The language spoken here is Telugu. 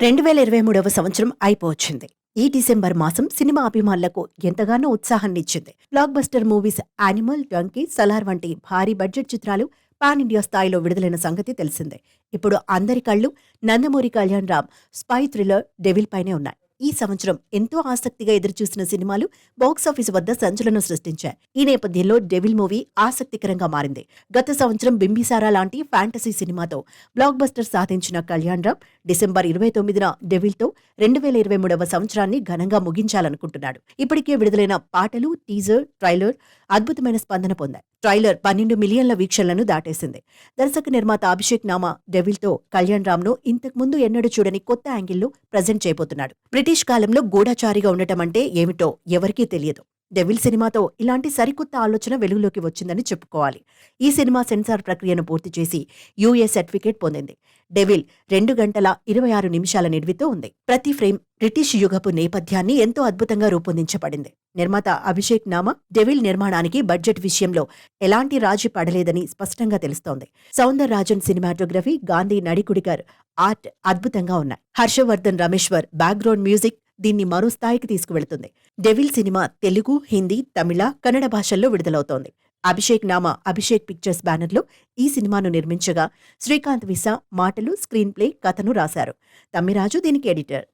2023వ సంవత్సరం అయిపోవచ్చింది. ఈ డిసెంబర్ మాసం సినిమా అభిమానులకు ఎంతగానో ఉత్సాహాన్నిచ్చింది. Blockbuster movies Animal, Dunki, Salaar వంటి భారీ బడ్జెట్ చిత్రాలు పాన్ ఇండియా స్థాయిలో విడుదలైన సంగతి తెలిసిందే. ఇప్పుడు అందరి కళ్ళు Nandamuri Kalyan Ram spy thriller devil పైనే ఉన్నాయి. ఈ సంవత్సరం ఎంతో ఆసక్తిగా ఎదురుచూసిన సినిమాలు బాక్సాఫీసు వద్ద సంచలనం సృష్టించాయి. ఈ నేపథ్యంలో డెవిల్ మూవీ ఆసక్తికరంగా మారింది. గత సంవత్సరం బింబిసారా లాంటి ఫ్యాంటసీ సినిమాతో బ్లాక్ బస్టర్ సాధించిన కళ్యాణ్ రామ్ డిసెంబర్ 29న డెవిల్తో 2023వ సంవత్సరాన్ని ఘనంగా ముగించాలనుకుంటున్నాడు. ఇప్పటికే విడుదలైన పాటలు, టీజర్, ట్రైలర్ అద్భుతమైన స్పందన పొందాయి. ట్రైలర్ 12 మిలియన్ల వీక్షణలను దాటేసింది. దర్శక నిర్మాత అభిషేక్ నామా డెవిల్తో కళ్యాణ్ రామ్ను ఇంతకు ముందు ఎన్నడూ చూడని కొత్త యాంగిల్లో ప్రజెంట్ చేయబోతున్నాడు. బ్రిటిష్ కాలంలో గూఢచారిగా ఉండటం అంటే ఏమిటో ఎవరికీ తెలియదు. డెవిల్ సినిమాతో ఇలాంటి సరికొత్త ఆలోచన వెలుగులోకి వచ్చిందని చెప్పుకోవాలి. ఈ సినిమా సెన్సార్ ప్రక్రియను పూర్తి చేసి యూఏ సర్టిఫికేట్ పొందింది. డెవిల్ 2 గంటల 26 నిమిషాల నిడివితో ఉంది. ప్రతి ఫ్రేమ్ బ్రిటిష్ యుగపు నేపథ్యాన్ని ఎంతో అద్భుతంగా రూపొందించబడింది. నిర్మాత అభిషేక్ నామా డెవిల్ నిర్మాణానికి బడ్జెట్ విషయంలో ఎలాంటి రాజీ పడలేదని స్పష్టంగా తెలుస్తోంది. సౌందర్ రాజన్ సినిమాటోగ్రఫీ, గాంధీ నడికుడికర్ ఆర్ట్ అద్భుతంగా ఉన్నాయి. హర్షవర్ధన్ రమేశ్వర్ బ్యాక్గ్రౌండ్ మ్యూజిక్ దీన్ని మరో స్థాయికి తీసుకువెళుతుంది. డెవిల్ సినిమా తెలుగు, హిందీ, తమిళ, కన్నడ భాషల్లో విడుదలవుతోంది. అభిషేక్ నామా అభిషేక్ పిక్చర్స్ బ్యానర్లో ఈ సినిమాను నిర్మించగా శ్రీకాంత్ విసా మాటలు, స్క్రీన్ ప్లే, కథను రాశారు. తమ్మిరాజు దీనికి ఎడిటర్.